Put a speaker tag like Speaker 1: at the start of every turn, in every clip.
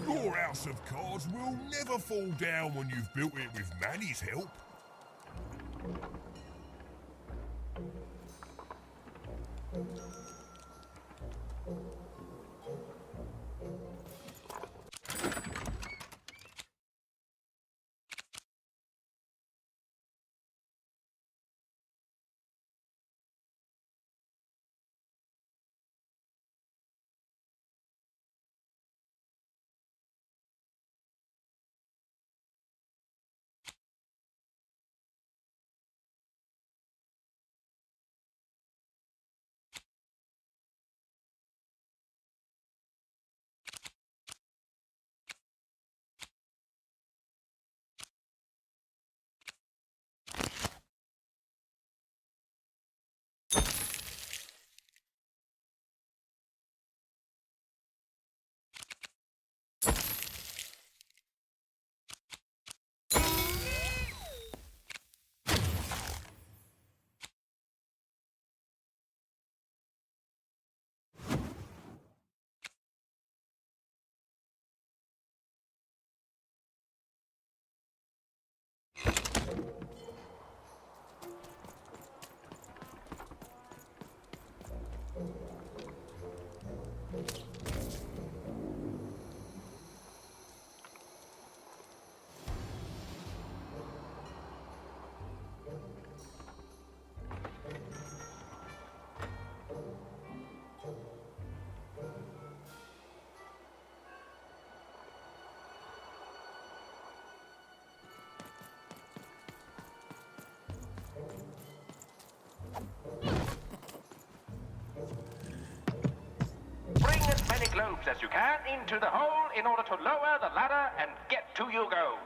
Speaker 1: Your house of cards will never fall down when you've built it with Manny's help.
Speaker 2: Bring as many globes as you can into the hole in order to lower the ladder and get to your goal.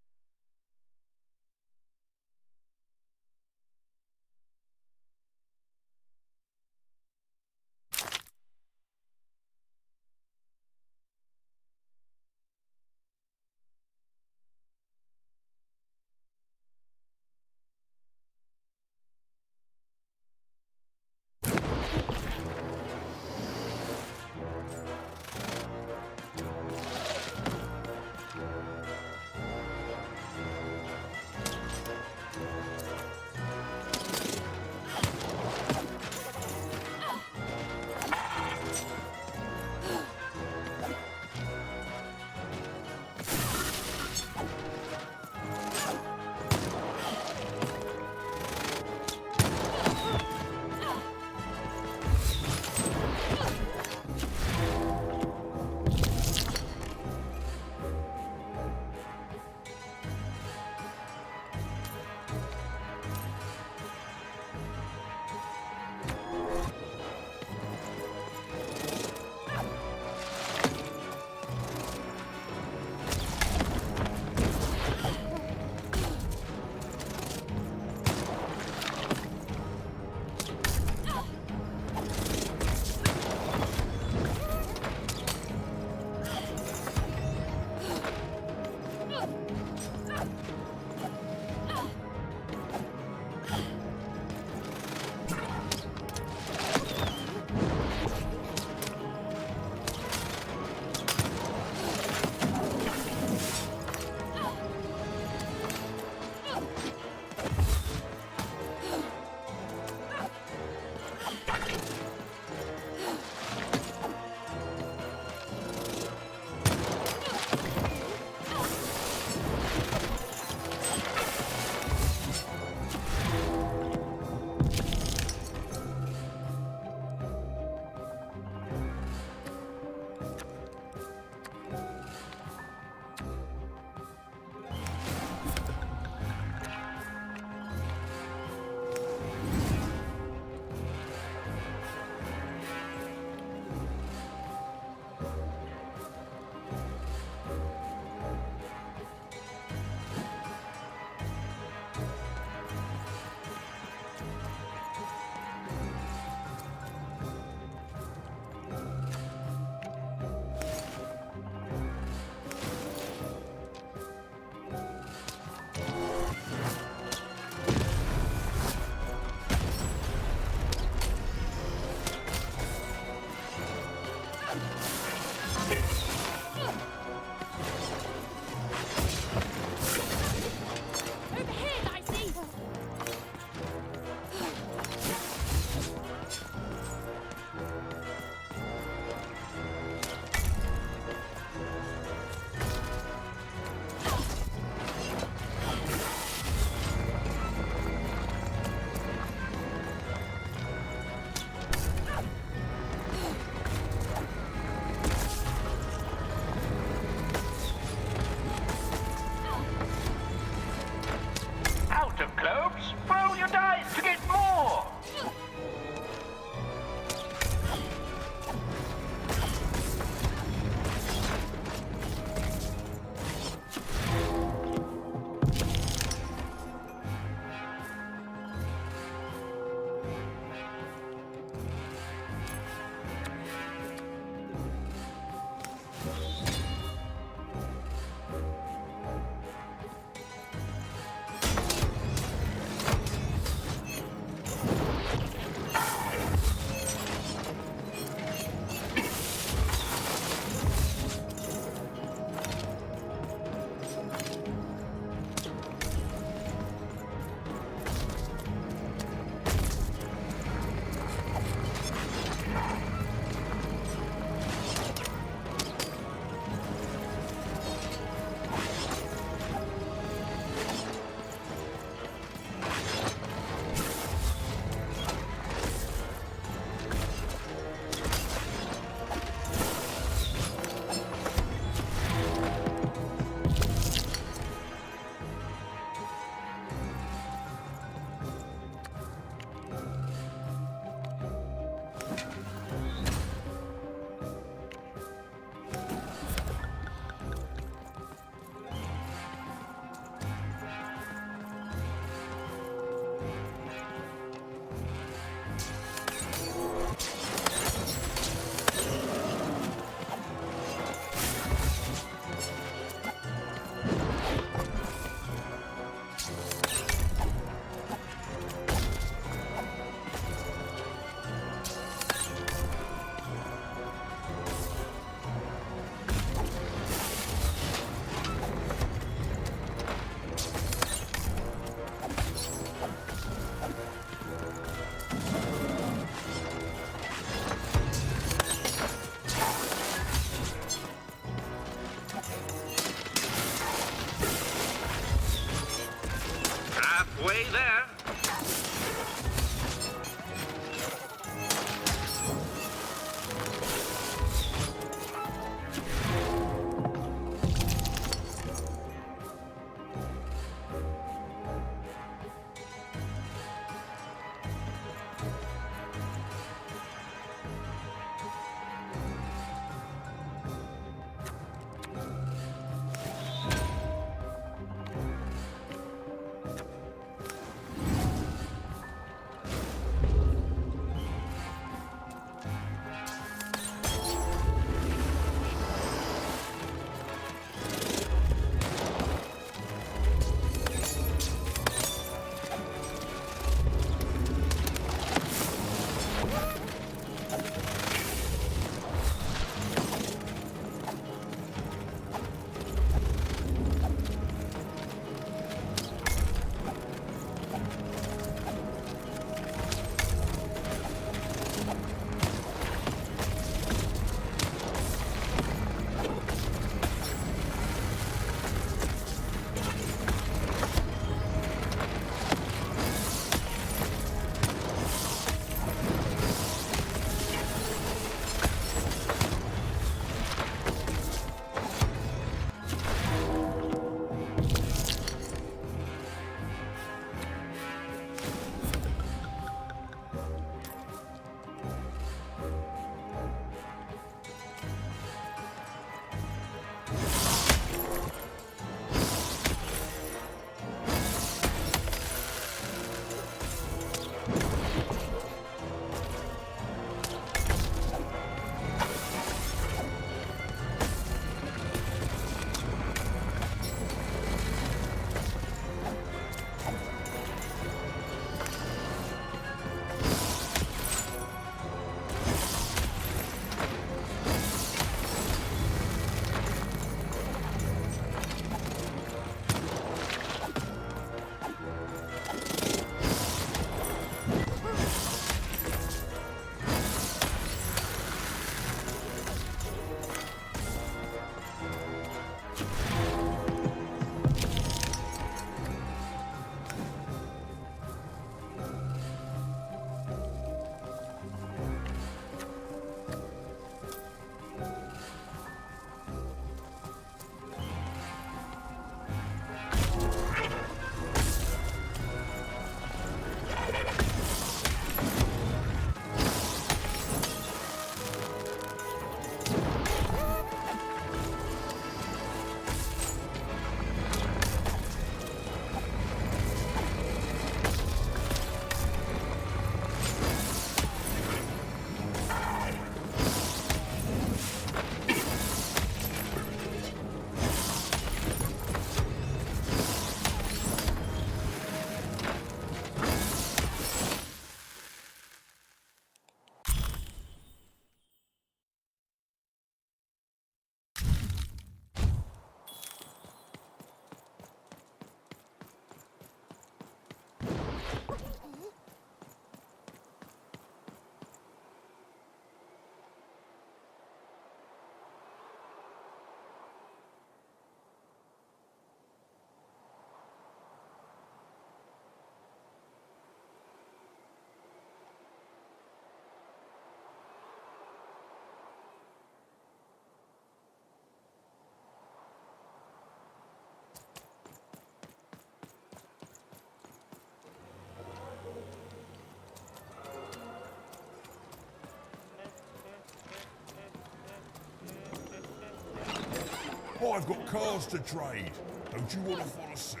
Speaker 1: I've got cars to trade. Don't you want to follow suit?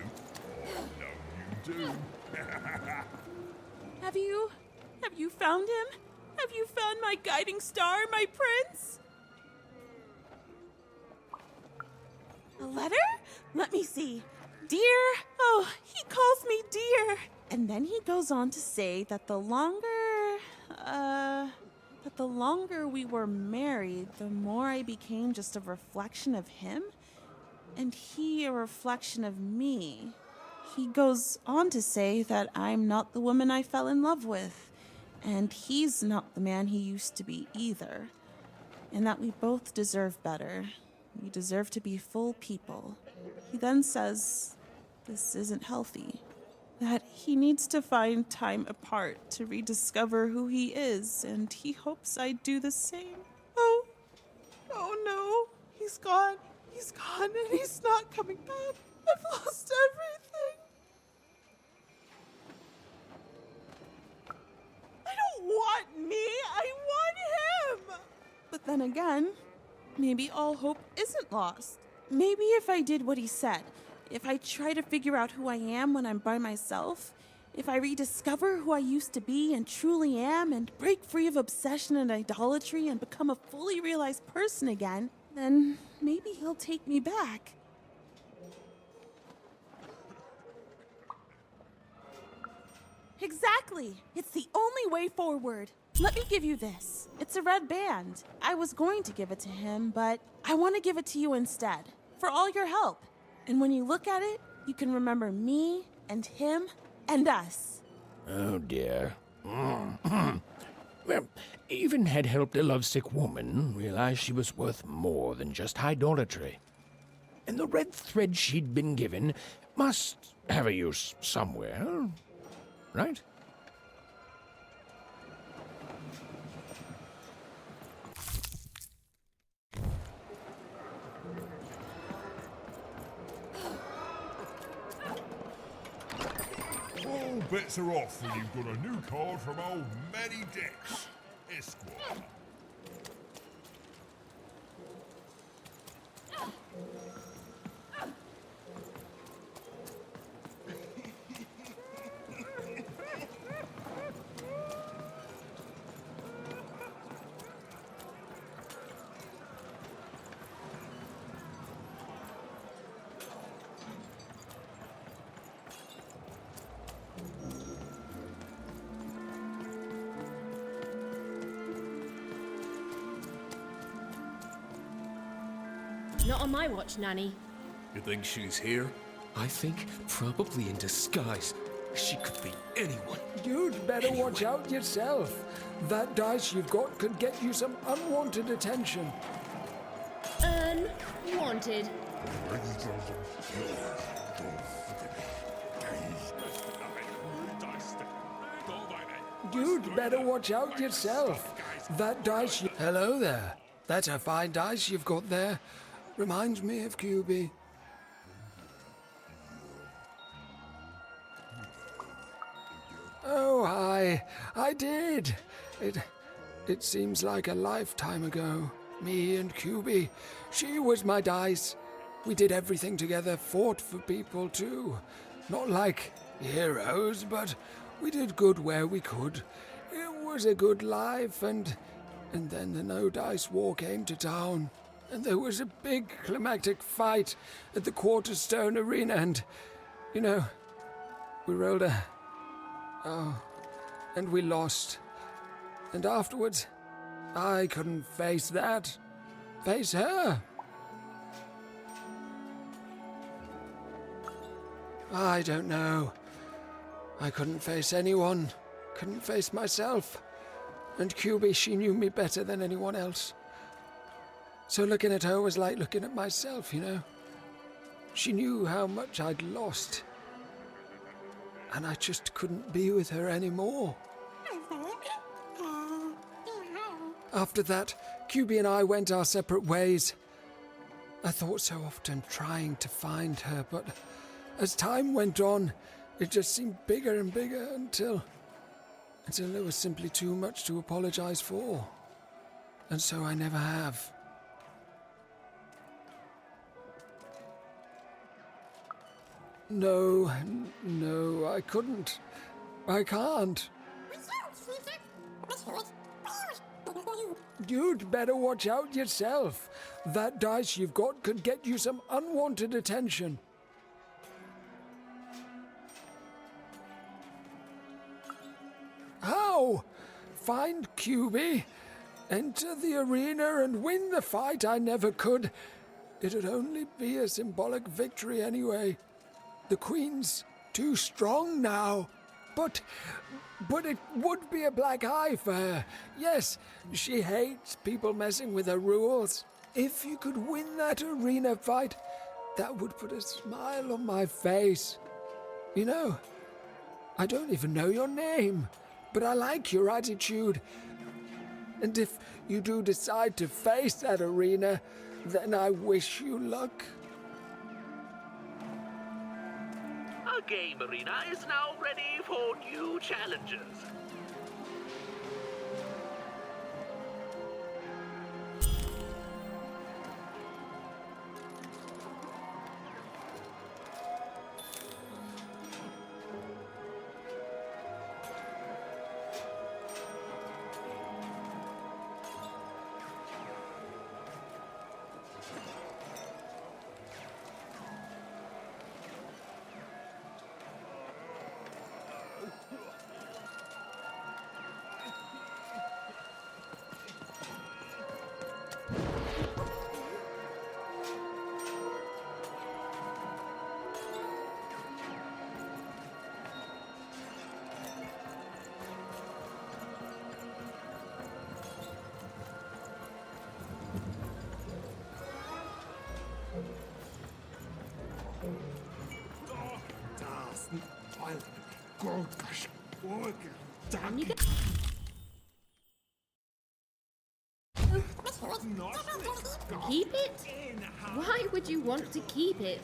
Speaker 1: No, you do.
Speaker 3: Have you found him? Have you found my guiding star, my prince? A letter? Let me see. Dear, oh, he calls me dear. And then he goes on to say that the longer we were married, the more I became just a reflection of him, and he a reflection of me. He goes on to say that I'm not the woman I fell in love with, and he's not the man he used to be either, and that we both deserve better. We deserve to be full people. He then says this isn't healthy, that he needs to find time apart to rediscover who he is, and he hopes I do the same. Oh no, he's gone, and he's not coming back. I've lost everything. I don't want me, I want him! But then again, maybe all hope isn't lost. Maybe if I did what he said, if I try to figure out who I am when I'm by myself, if I rediscover who I used to be and truly am and break free of obsession and idolatry and become a fully realized person again, then maybe he'll take me back. Exactly! It's the only way forward. Let me give you this. It's a red band. I was going to give it to him, but I want to give it to you instead, for all your help. And when you look at it, you can remember me and him and us.
Speaker 4: Oh, dear. Well, even had helped a lovesick woman realize she was worth more than just idolatry. And the red thread she'd been given must have a use somewhere, right?
Speaker 1: All bets are off when you've got a new card from old Manny Dex, Esquire.
Speaker 5: Not on my watch, Nanny.
Speaker 6: You think she's here?
Speaker 7: I think probably in disguise. She could be anyone.
Speaker 8: You'd better watch out yourself. That dice you've got could get you some unwanted attention.
Speaker 5: Unwanted.
Speaker 8: You'd better watch out yourself. That dice you... Hello there. That's a fine dice you've got there. Reminds me of QB. Oh, hi. I did. It seems like a lifetime ago. Me and QB. She was my dice. We did everything together, fought for people too. Not like heroes, but we did good where we could. It was a good life, and then the No Dice War came to town. And there was a big climactic fight at the Quarterstone Arena, and, you know, we rolled a... Oh, and we lost. And afterwards, I couldn't face that. Face her. I don't know. I couldn't face anyone. Couldn't face myself. And QB, she knew me better than anyone else. So looking at her was like looking at myself, you know. She knew how much I'd lost. And I just couldn't be with her anymore. After that, QB and I went our separate ways. I thought so often trying to find her, but as time went on, it just seemed bigger and bigger until there was simply too much to apologize for. And so I never have. No, I couldn't. I can't. You'd better watch out yourself. That dice you've got could get you some unwanted attention. How? Find QB, enter the arena and win the fight I never could. It'd only be a symbolic victory anyway. The Queen's too strong now. But it would be a black eye for her. Yes, she hates people messing with her rules. If you could win that arena fight, that would put a smile on my face. You know, I don't even know your name, but I like your attitude. And if you do decide to face that arena, then I wish you luck.
Speaker 5: Our game arena is now ready for new challengers.
Speaker 9: Keep it? Why would you want to keep it?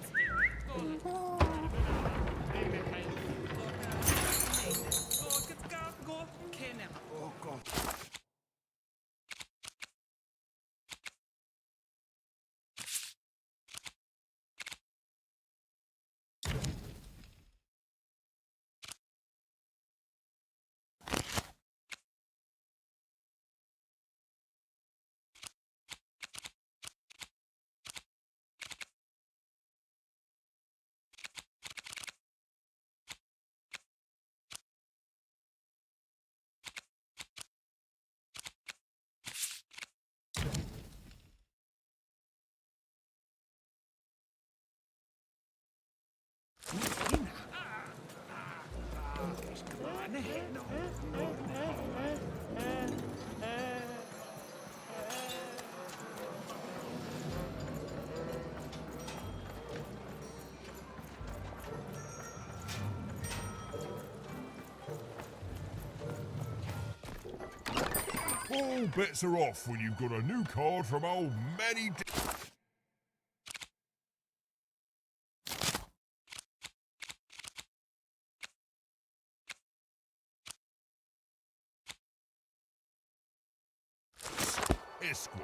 Speaker 1: All bets are off when you've got a new card from old Manny Esquire.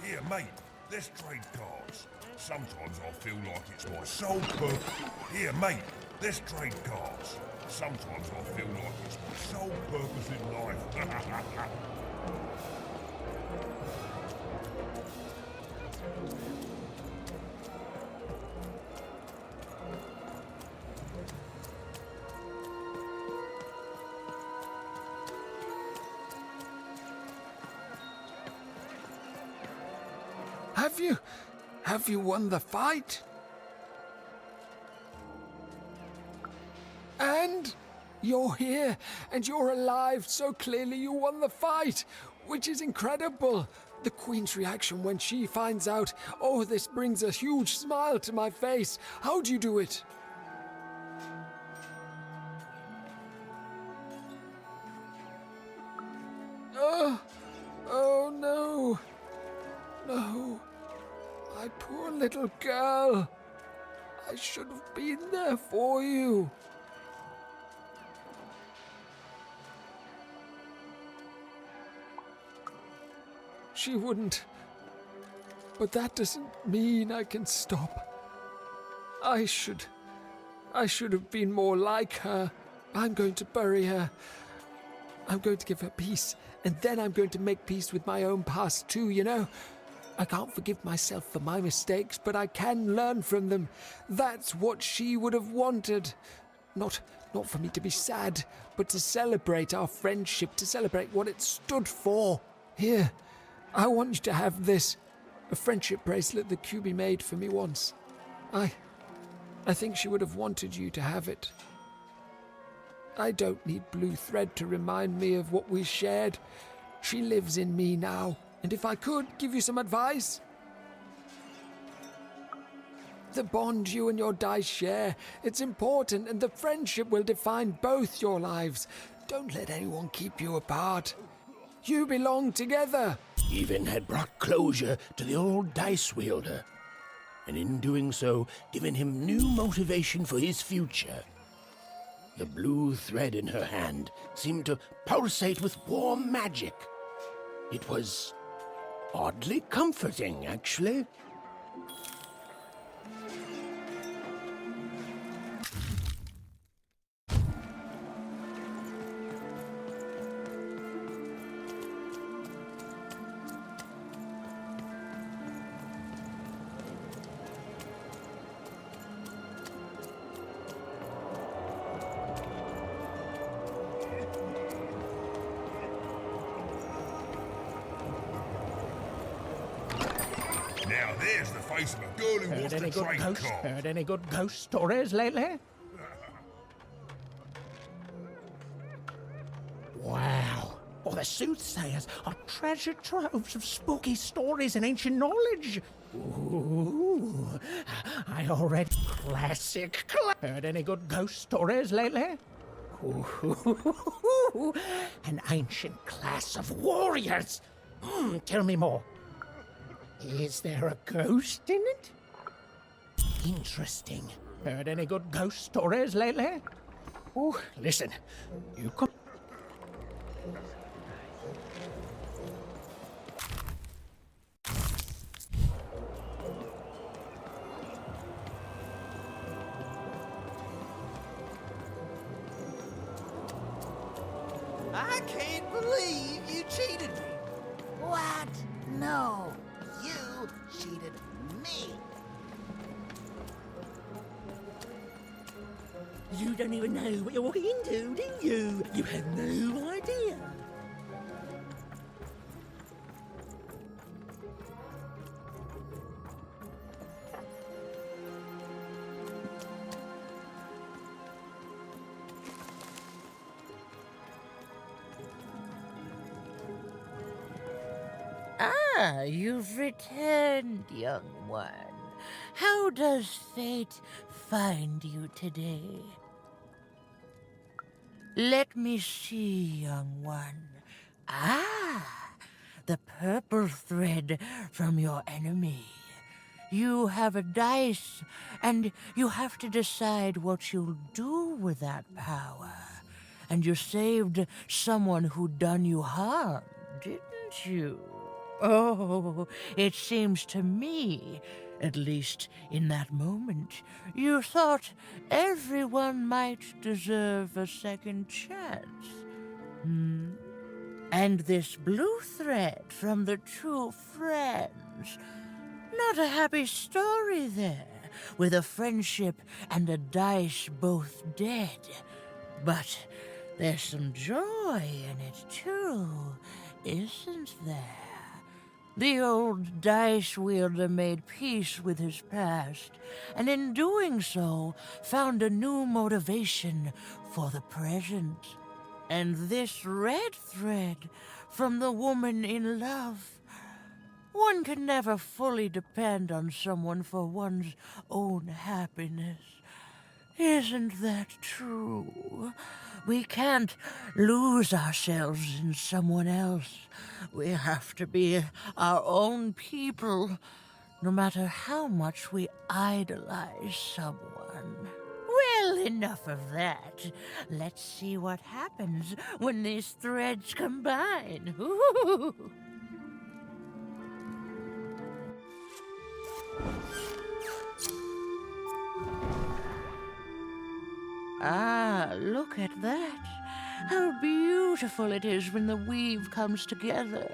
Speaker 1: Here, mate, let's trade cards. Sometimes I feel like it's my sole purpose. Here, mate, let's trade cards. Sometimes I feel like it's my sole purpose in life.
Speaker 8: Have you won the fight? And you're here, and you're alive, so clearly you won the fight, which is incredible. The Queen's reaction when she finds out, oh, this brings a huge smile to my face. How'd you do it? Oh no. No. My poor little girl. I should have been there for you. She wouldn't. But that doesn't mean I can stop. I should have been more like her. I'm going to bury her. I'm going to give her peace. And then I'm going to make peace with my own past too, you know? I can't forgive myself for my mistakes, but I can learn from them. That's what she would have wanted. Not for me to be sad, but to celebrate our friendship, to celebrate what it stood for. Here, I want you to have this. A friendship bracelet that QB made for me once. I think she would have wanted you to have it. I don't need blue thread to remind me of what we shared. She lives in me now. And if I could give you some advice, the bond you and your dice share, it's important, and the friendship will define both your lives. Don't let anyone keep you apart. You belong together.
Speaker 4: Even had brought closure to the old dice wielder, and in doing so, given him new motivation for his future. The blue thread in her hand seemed to pulsate with warm magic. It was oddly comforting, actually.
Speaker 1: Now there's the face of a girl who wants to trade cards.
Speaker 4: Heard any good ghost stories lately? Wow. Oh, the soothsayers are treasure troves of spooky stories and ancient knowledge. Ooh, I already classic. Heard any good ghost stories lately? Ooh, an ancient class of warriors. Tell me more. Is there a ghost in it? Interesting. Heard any good ghost stories lately? Oh, listen. You come.
Speaker 10: I can't believe you cheated me.
Speaker 11: What? No. You cheated me.
Speaker 10: You don't even know what you're walking into, do you? You have no idea.
Speaker 11: Ah, you've returned, young one. How does fate find you today? Let me see, young one. Ah, the purple thread from your enemy. You have a dice, and you have to decide what you'll do with that power. And you saved someone who'd done you harm, didn't you? Oh, it seems to me, at least in that moment, you thought everyone might deserve a second chance. And this blue thread from the two friends. Not a happy story there, with a friendship and a dice both dead. But there's some joy in it, too, isn't there? The old dice wielder made peace with his past, and in doing so, found a new motivation for the present. And this red thread from the woman in love. One can never fully depend on someone for one's own happiness. Isn't that true? We can't lose ourselves in someone else. We have to be our own people, no matter how much we idolize someone. Well, enough of that. Let's see what happens when these threads combine. Ooh. Ah, look at that. How beautiful it is when the weave comes together.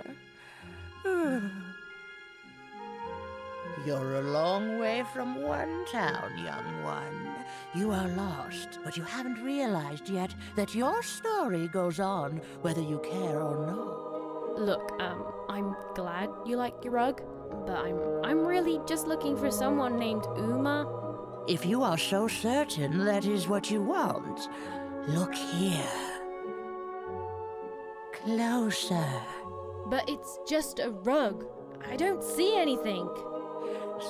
Speaker 11: You're a long way from one town, young one. You are lost, but you haven't realized yet that your story goes on whether you care or not.
Speaker 12: Look, I'm glad you like your rug, but I'm really just looking for someone named Ooma.
Speaker 11: If you are so certain that is what you want, look here. Closer.
Speaker 12: But it's just a rug. I don't see anything.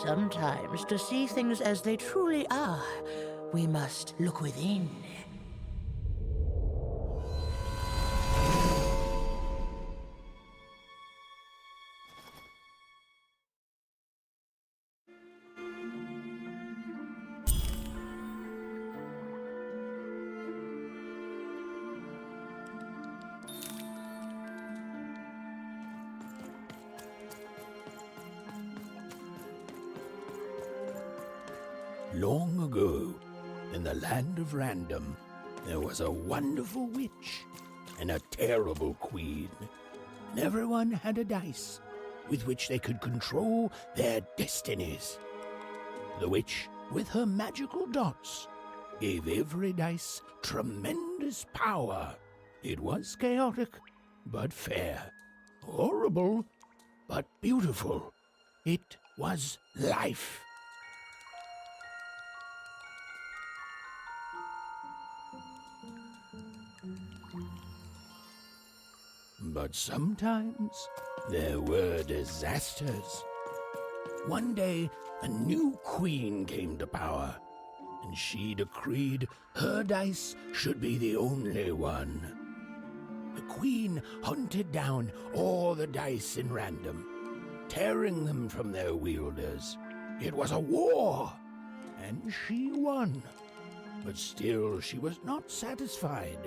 Speaker 11: Sometimes, to see things as they truly are, we must look within.
Speaker 4: Long ago, in the land of Random, there was a wonderful witch and a terrible queen. And everyone had a dice with which they could control their destinies. The witch, with her magical dots, gave every dice tremendous power. It was chaotic, but fair. Horrible, but beautiful. It was life. But sometimes there were disasters. One day, a new queen came to power, and she decreed her dice should be the only one. The queen hunted down all the dice in Random, tearing them from their wielders. It was a war, and she won. But still, she was not satisfied.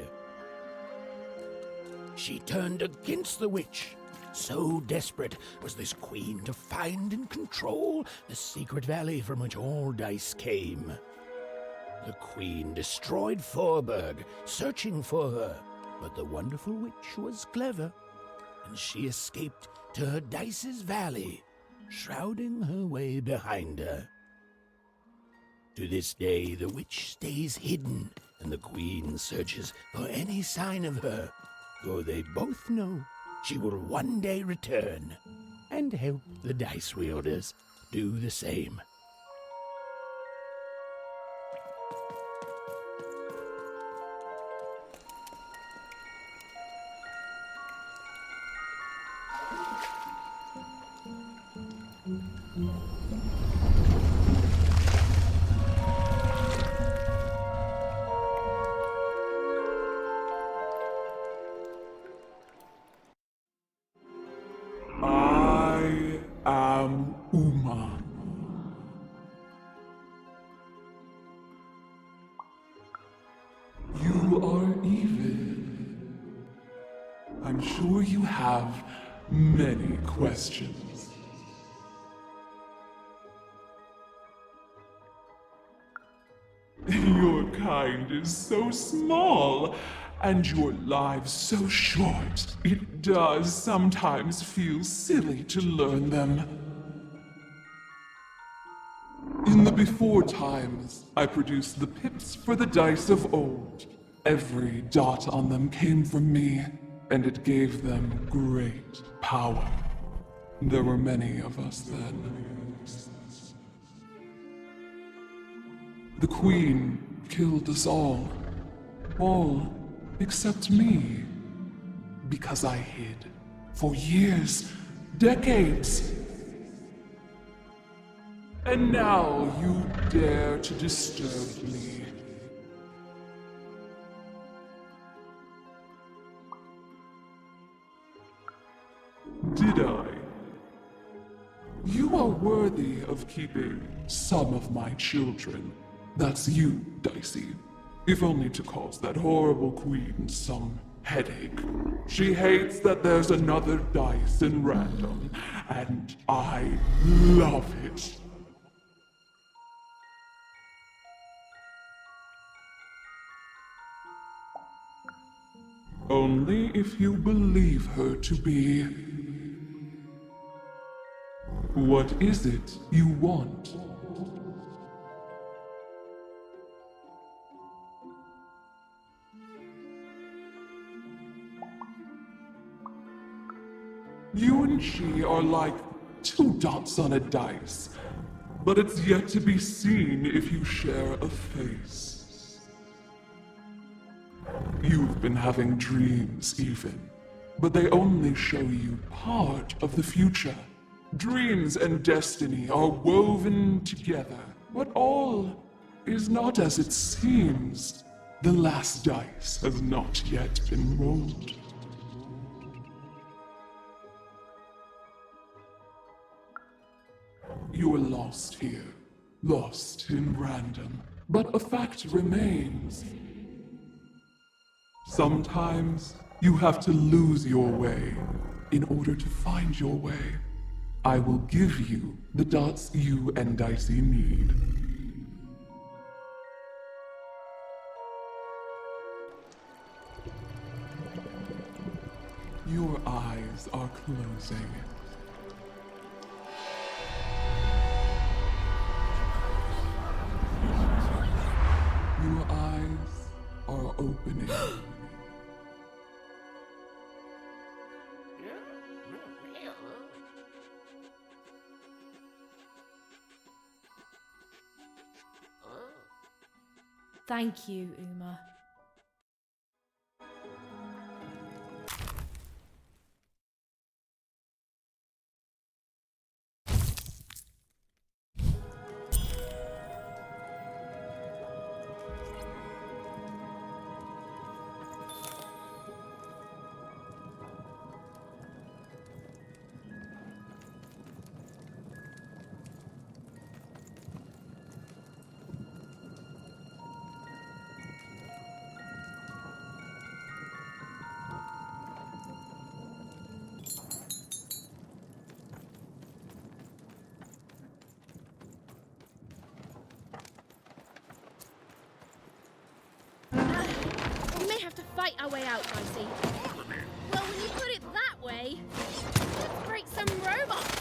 Speaker 4: She turned against the witch. So desperate was this queen to find and control the secret valley from which all dice came. The queen destroyed Fourburg, searching for her, but the wonderful witch was clever, and she escaped to her dice's valley, shrouding her way behind her. To this day, the witch stays hidden, and the queen searches for any sign of her, though they both know she will one day return and help the dice wielders do the same.
Speaker 13: I am Ooma. You are evil. I'm sure you have many questions. Your kind is so small, and your lives so short, it does sometimes feel silly to learn them. In the before times, I produced the pips for the dice of old. Every dot on them came from me, and it gave them great power. There were many of us then. The Queen killed us all except me, because I hid for years, decades. And now you dare to disturb me. Did I? You are worthy of keeping some of my children. That's you, Dicey. If only to cause that horrible queen some headache. She hates that there's another dice in random, and I love it. Only if you believe her to be. What is it you want? You and she are like two dots on a dice, but it's yet to be seen if you share a face. You've been having dreams even, but they only show you part of the future. Dreams and destiny are woven together, but all is not as it seems. The last dice has not yet been rolled. You are lost here, lost in random, but a fact remains. Sometimes you have to lose your way in order to find your way. I will give you the dots you and Dicey need. Your eyes are closing. Your eyes are opening.
Speaker 12: Thank you, Ooma.
Speaker 9: We may have to fight our way out, Dicey. Well, when you put it that way, let's break some robots.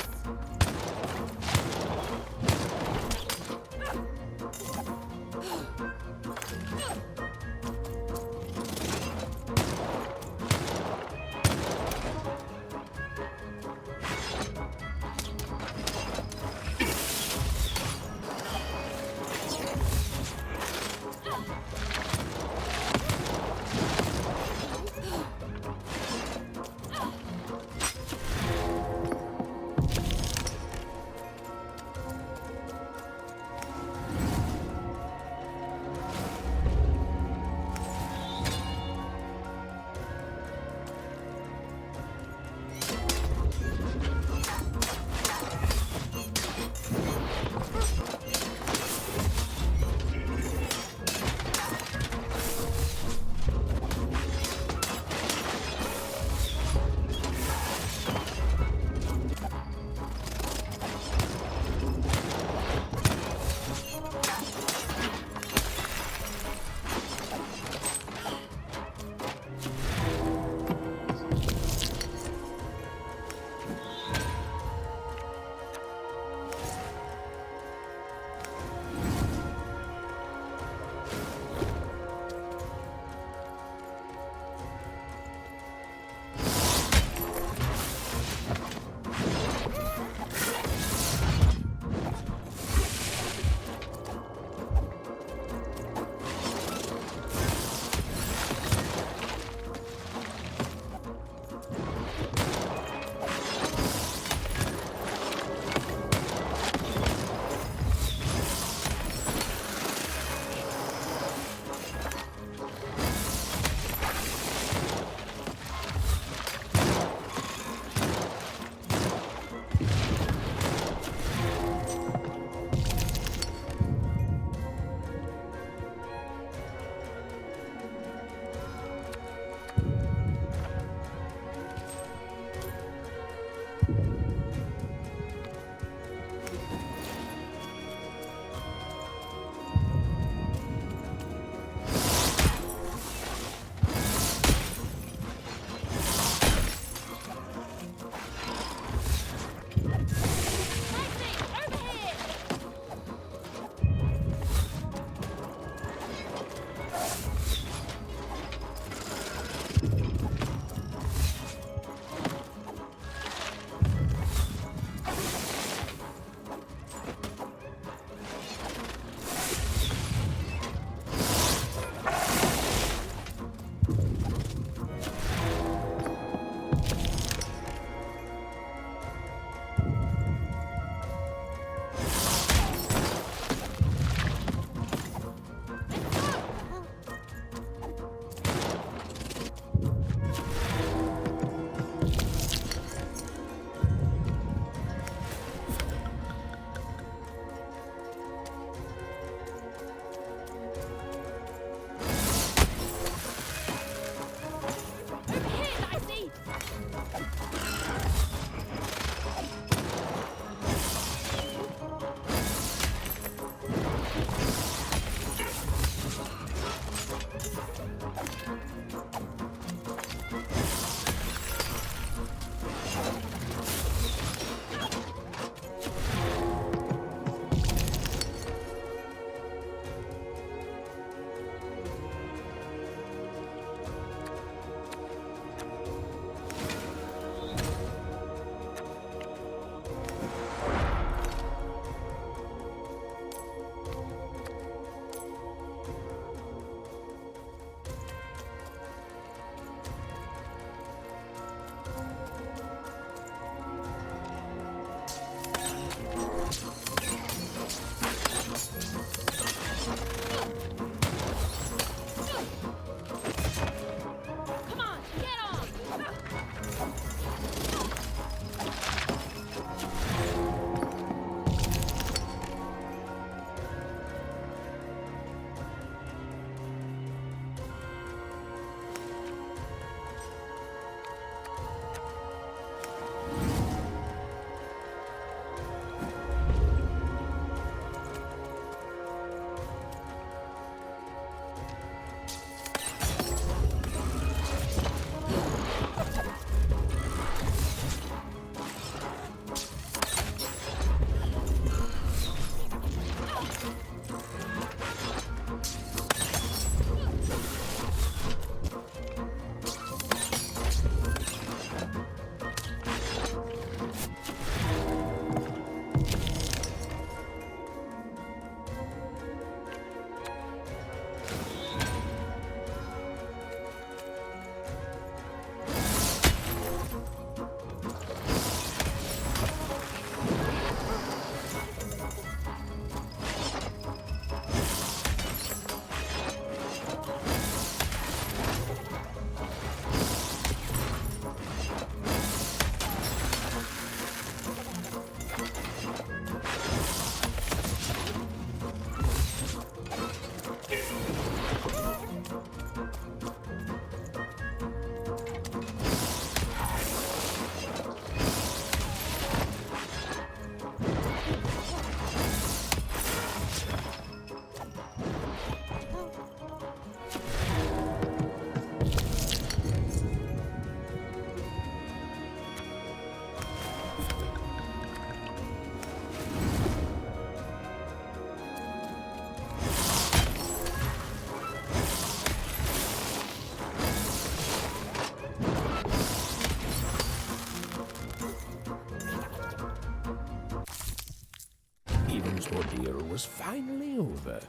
Speaker 4: Uma's ordeal was finally over.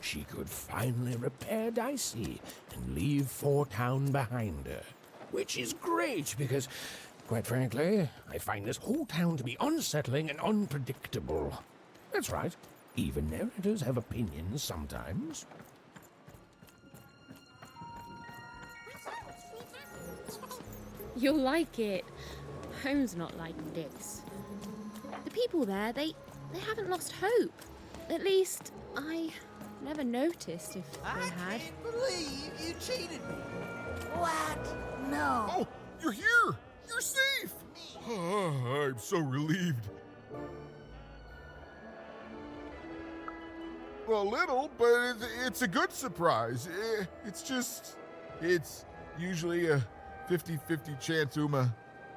Speaker 4: She could finally repair Dicey and leave Four Town behind her. Which is great because, quite frankly, I find this whole town to be unsettling and unpredictable. That's right. Even narrators have opinions sometimes.
Speaker 12: You'll like it. Home's not like this. The people there, they haven't lost hope. At least, I never noticed if they had.
Speaker 14: I can't believe you cheated me. What? No.
Speaker 15: Oh, you're here! You're safe! Oh, I'm so relieved. Well, a little, but it's a good surprise. It's usually a 50-50 chance Ooma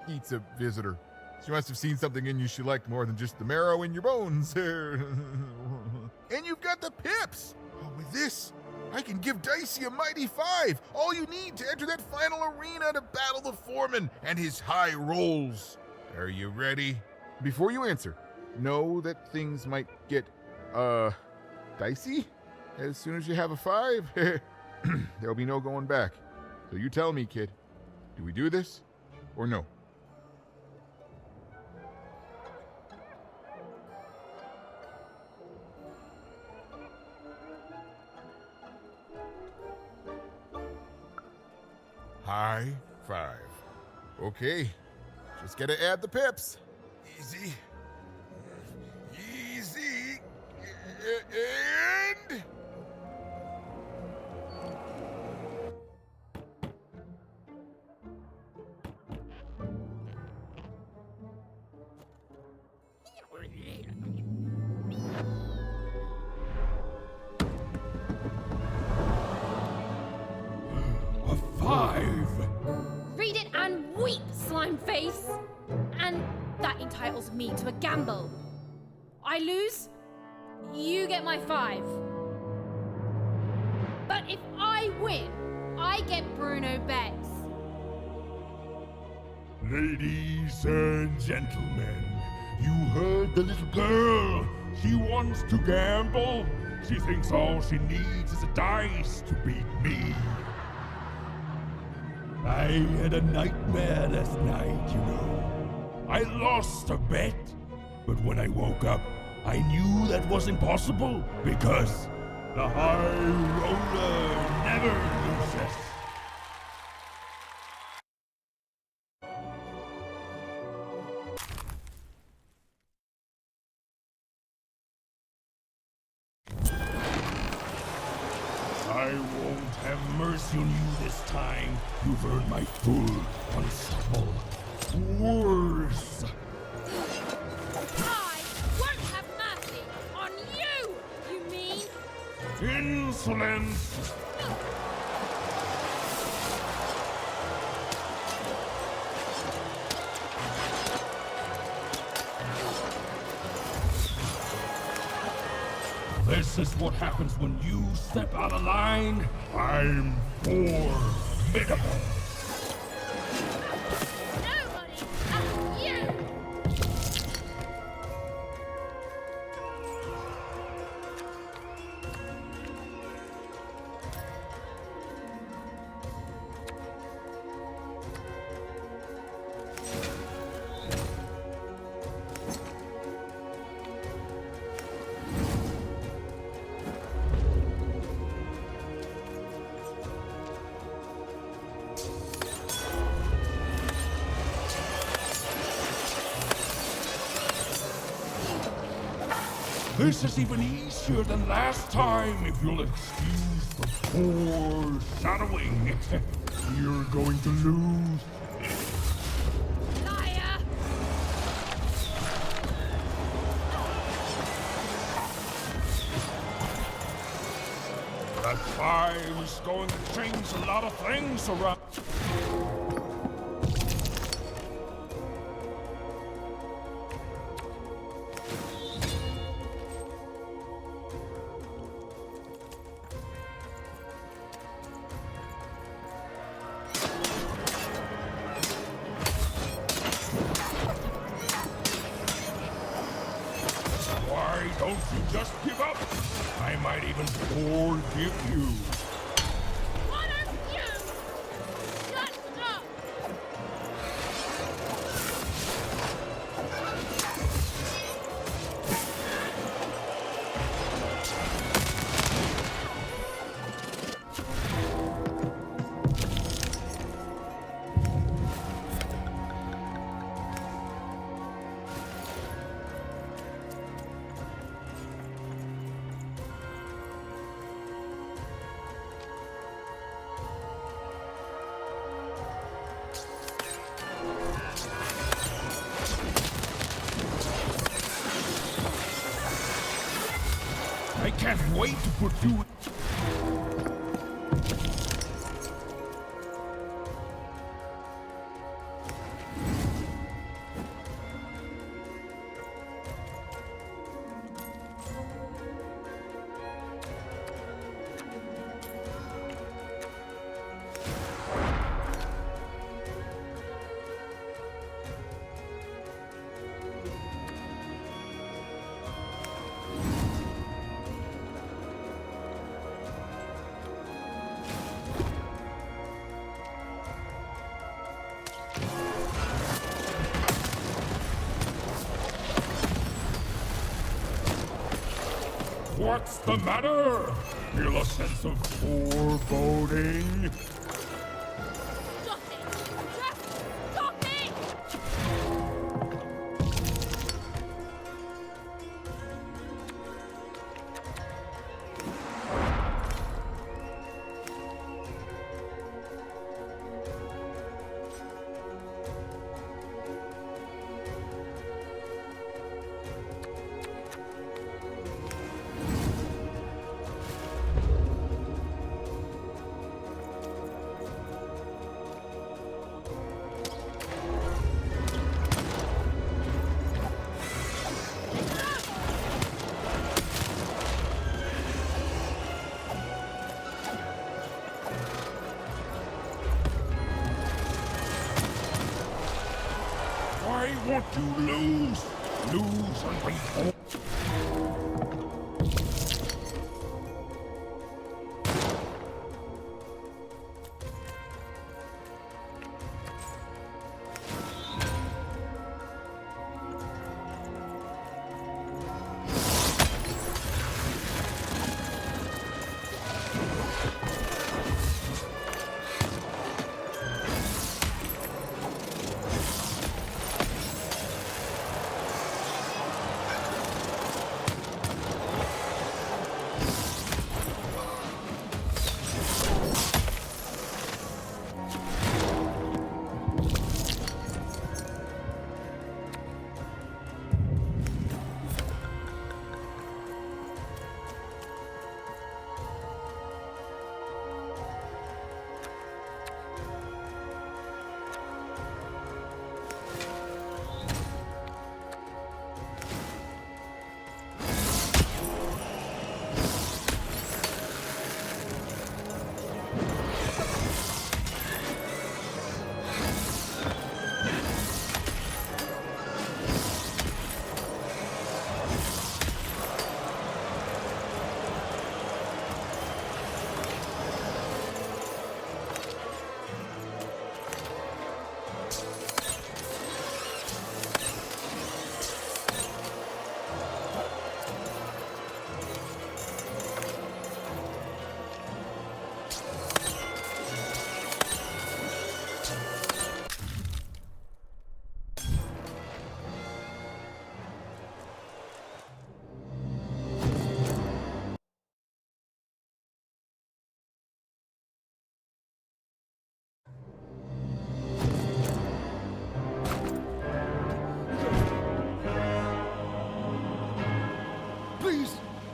Speaker 15: eats a visitor. She must have seen something in you she liked more than just the marrow in your bones. And you've got the pips! Oh, with this, I can give Dicey a mighty 5. All you need to enter that final arena to battle the foreman and his high rolls. Are you ready? Before you answer, know that things might get, dicey as soon as you have a 5. There'll be no going back. So you tell me, kid. Do we do this or no? High 5. Okay, just gotta add the pips. Easy. Easy. And...
Speaker 4: A 5!
Speaker 12: Read it and weep, slime face! And that entitles me to a gamble. I lose, you get my 5. But if I win, I get Bruno Betts.
Speaker 1: Ladies and gentlemen, you heard the little girl. She wants to gamble. She thinks all she needs is a dice to beat me. I had a nightmare last night, you know. I lost a bet, but when I woke up, I knew that was impossible because the high roller never loses. I won't have mercy on you this time. You've earned my full, unstoppable worse.
Speaker 9: I won't have mercy on you, you mean?
Speaker 1: Insolence! This is what happens when you step out of line. I'm formidable.
Speaker 9: Nobody but you!
Speaker 1: This is even easier than last time, if you'll excuse the foreshadowing. You're going to lose.
Speaker 9: Liar!
Speaker 1: That 5 is going to change a lot of things around.
Speaker 4: Why don't you just give up? I might even forgive you.
Speaker 9: One of you! Shut up!
Speaker 4: I can't wait to put you... What's the matter? Feel a sense of foreboding?
Speaker 9: Stop it! Just stop it!
Speaker 4: Why won't you lose? Lose and be born.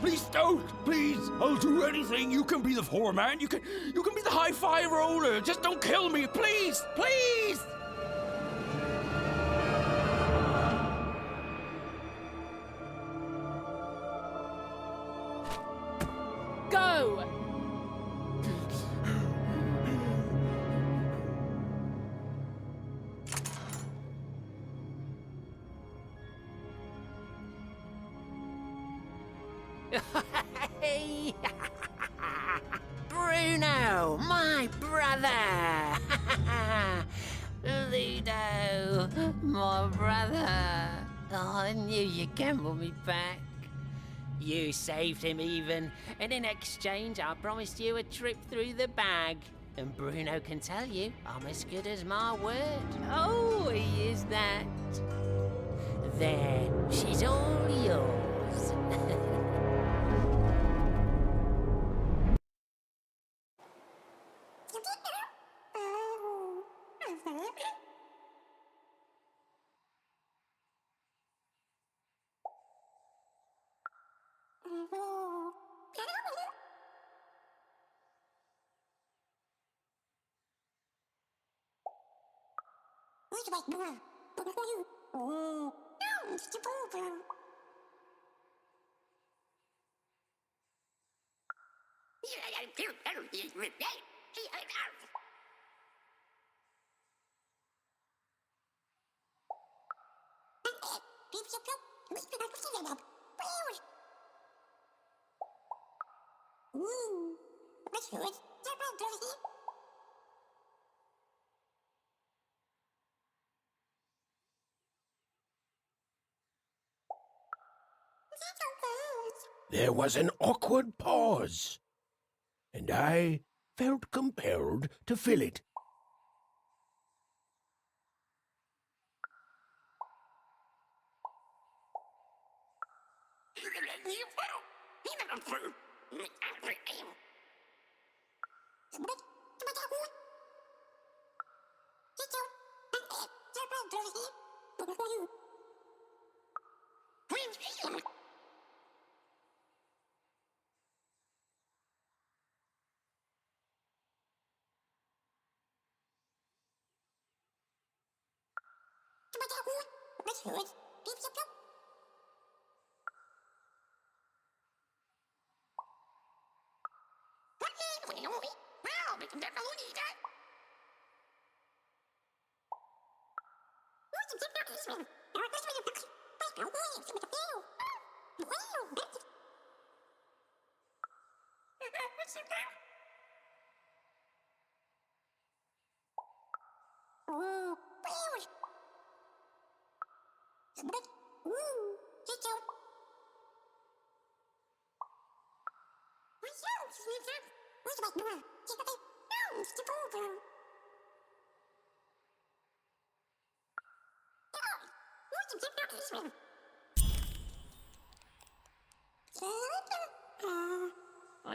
Speaker 4: Please don't! Please! I'll do anything. You can be the foreman. You can be the high-five roller. Just don't kill me, please! Please!
Speaker 12: Go!
Speaker 11: Hey! Bruno, my brother! Ludo, my brother. Oh, I knew you'd gamble me back. You saved him even, and in exchange I promised you a trip through the bag. And Bruno can tell you I'm as good as my word. Oh, he is that. There, she's all yours.
Speaker 4: There was an awkward pause, and I felt compelled to fill it.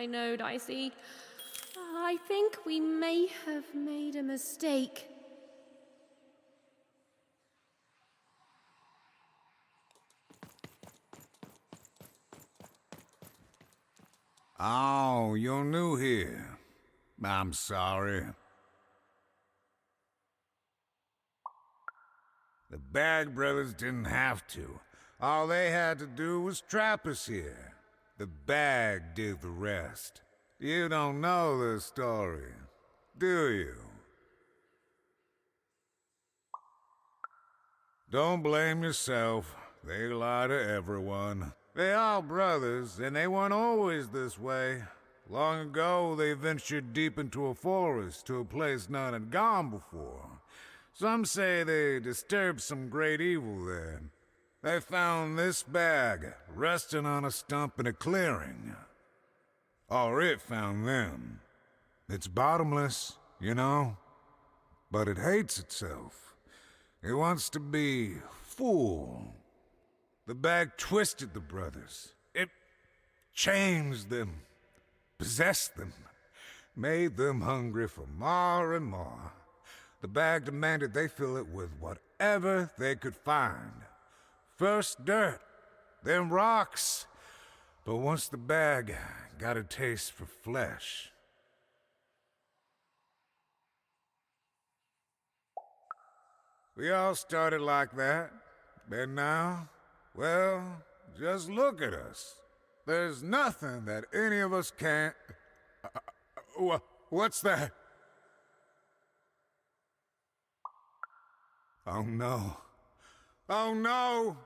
Speaker 12: I know, Dicey. I think we may have made a mistake.
Speaker 16: Oh, you're new here. I'm sorry. The Bag Brothers didn't have to. All they had to do was trap us here. The Bag did the rest. You don't know the story, do you? Don't blame yourself. They lie to everyone. They are brothers, and they weren't always this way. Long ago, they ventured deep into a forest to a place none had gone before. Some say they disturbed some great evil there. They found this bag resting on a stump in a clearing. Or it found them. It's bottomless, you know, but it hates itself. It wants to be full. The bag twisted the brothers. It changed them, possessed them, made them hungry for more and more. The bag demanded they fill it with whatever they could find. First dirt, then rocks. But once the bag got a taste for flesh... We all started like that. And now, well, just look at us. There's nothing that any of us can't... what's that? Oh no. Oh no!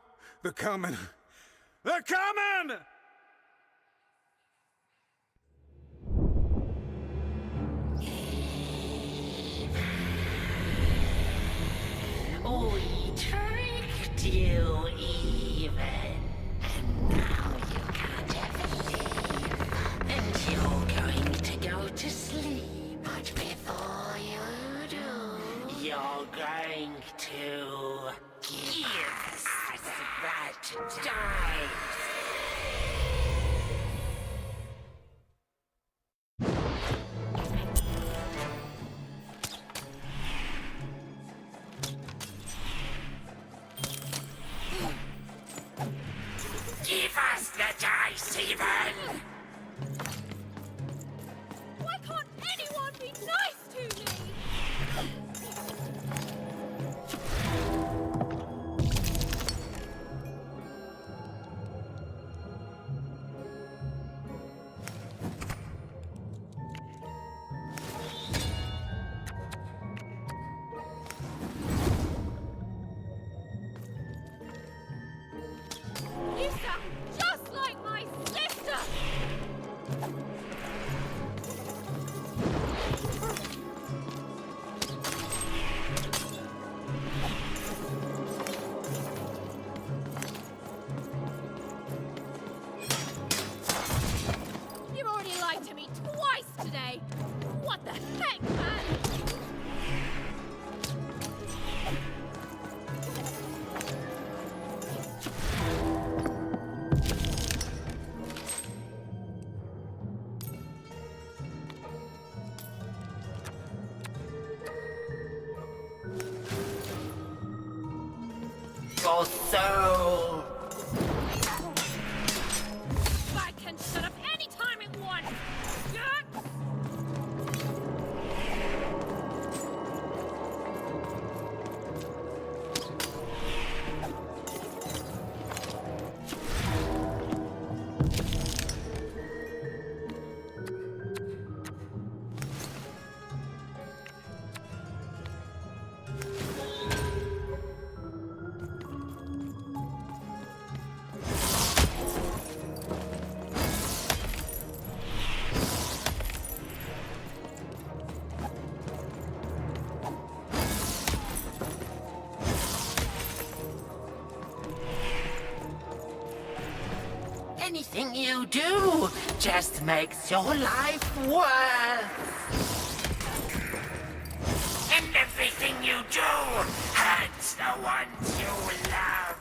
Speaker 16: They're coming! They're coming!
Speaker 9: say. What the heck, man?
Speaker 11: Your soul.
Speaker 9: I can shut up any time it wants.
Speaker 11: Anything you do just makes your life worse. And everything you do hurts the ones you love.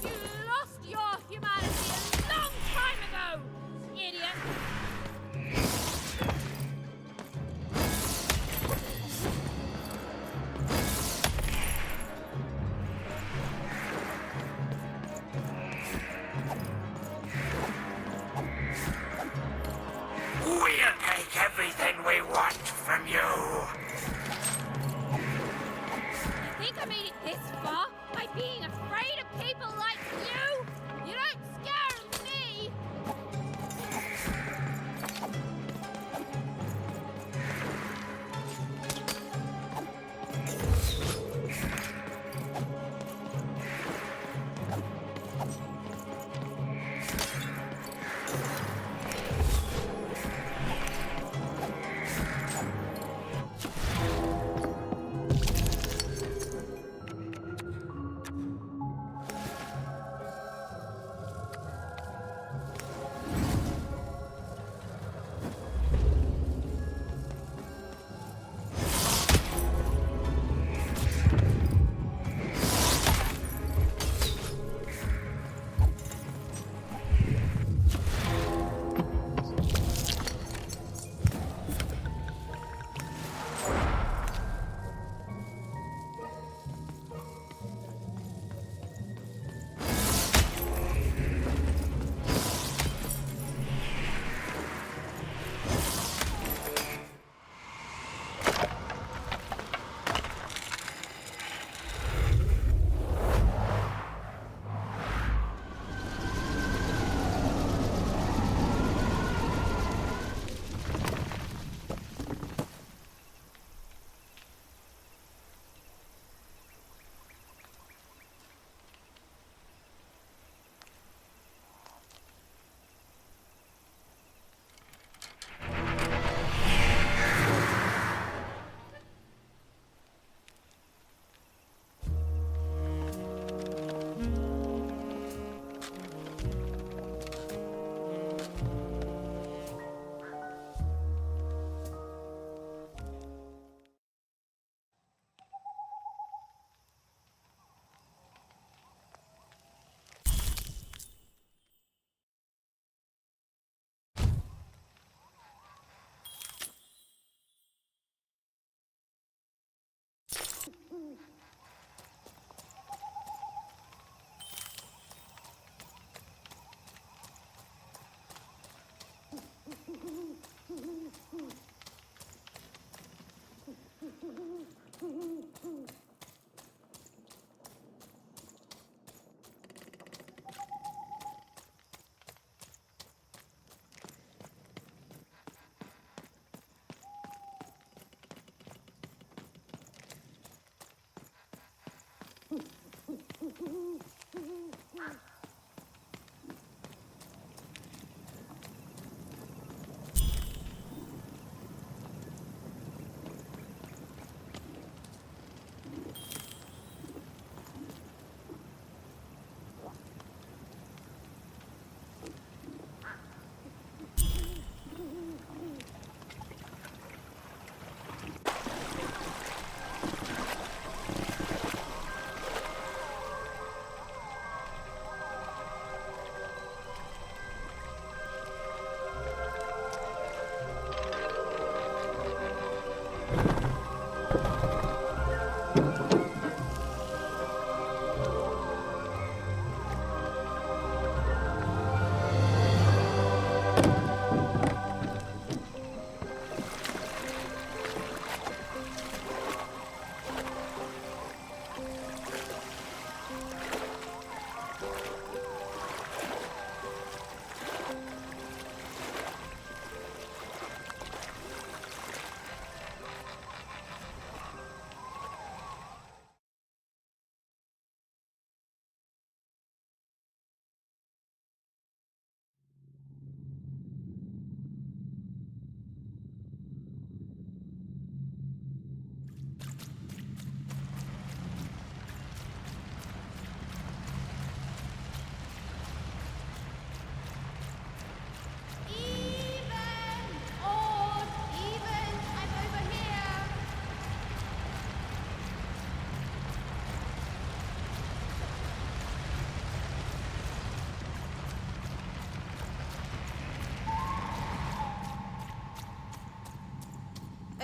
Speaker 9: You lost your humanity a long time ago, idiot.
Speaker 11: We'll take everything we want from you.
Speaker 9: You think I made it this far by being afraid of people like you? You don't scare me!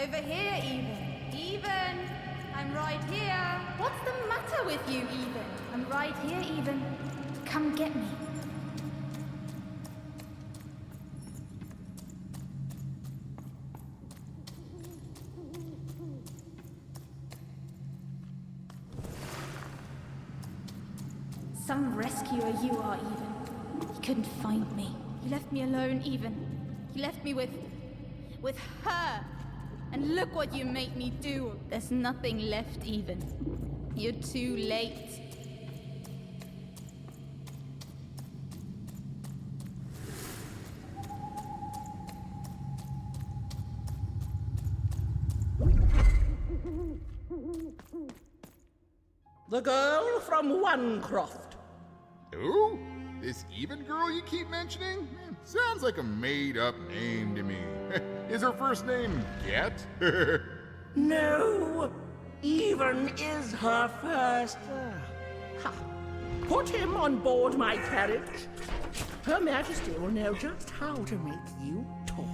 Speaker 9: Over here, Even. Even! I'm right here. What's the matter with you, Even? I'm right here, Even. Come get me. Some rescuer you are, Even. You couldn't find me. You left me alone, Even. You left me with her. And look what you made me do. There's nothing left, Even. You're too late.
Speaker 10: The girl from Onecroft.
Speaker 15: Who? This Even girl you keep mentioning? Sounds like a made-up name to me. Is her first name Get?
Speaker 10: No, Even is her first. Ha. Put him on board my carriage. Her Majesty will know just how to make you talk.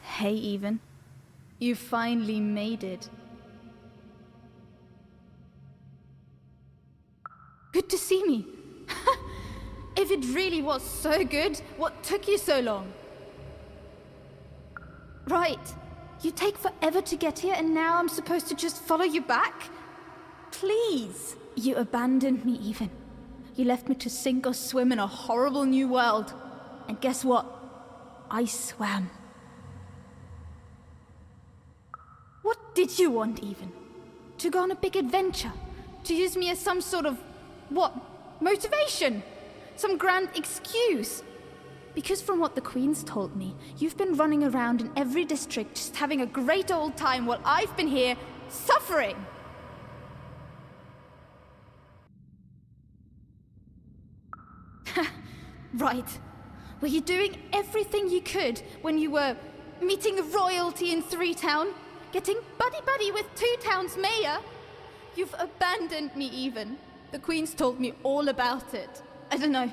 Speaker 9: Hey, Even. You finally made it. Good to see me. If it really was so good, what took you so long? Right. You take forever to get here and now I'm supposed to just follow you back? Please. You abandoned me, Even. You left me to sink or swim in a horrible new world. And guess what? I swam. What did you want, Even? To go on a big adventure? To use me as some sort of, motivation? Some grand excuse? Because from what the Queen's told me, you've been running around in every district just having a great old time while I've been here, suffering! Right. Were you doing everything you could when you were meeting royalty in 3-Town? Getting buddy-buddy with 2-Town's mayor? You've abandoned me, Even. The Queen's told me all about it. I don't know.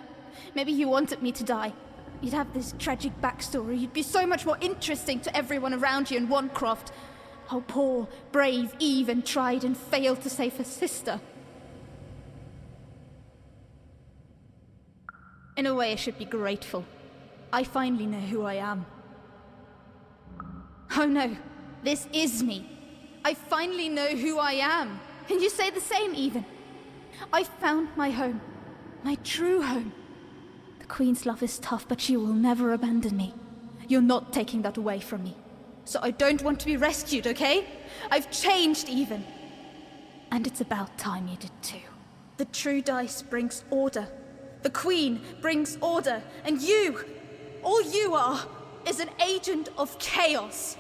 Speaker 9: Maybe you wanted me to die. You'd have this tragic backstory. You'd be so much more interesting to everyone around you in Onecroft. How poor, brave Even tried and failed to save her sister. In a way, I should be grateful. I finally know who I am. Oh no. This is me. I finally know who I am. And you say the same, Even. I found my home. My true home. The Queen's love is tough, but she will never abandon me. You're not taking that away from me. So I don't want to be rescued, okay? I've changed, Even. And it's about time you did too. The true dice brings order. The Queen brings order. And you, all you are, is an agent of chaos.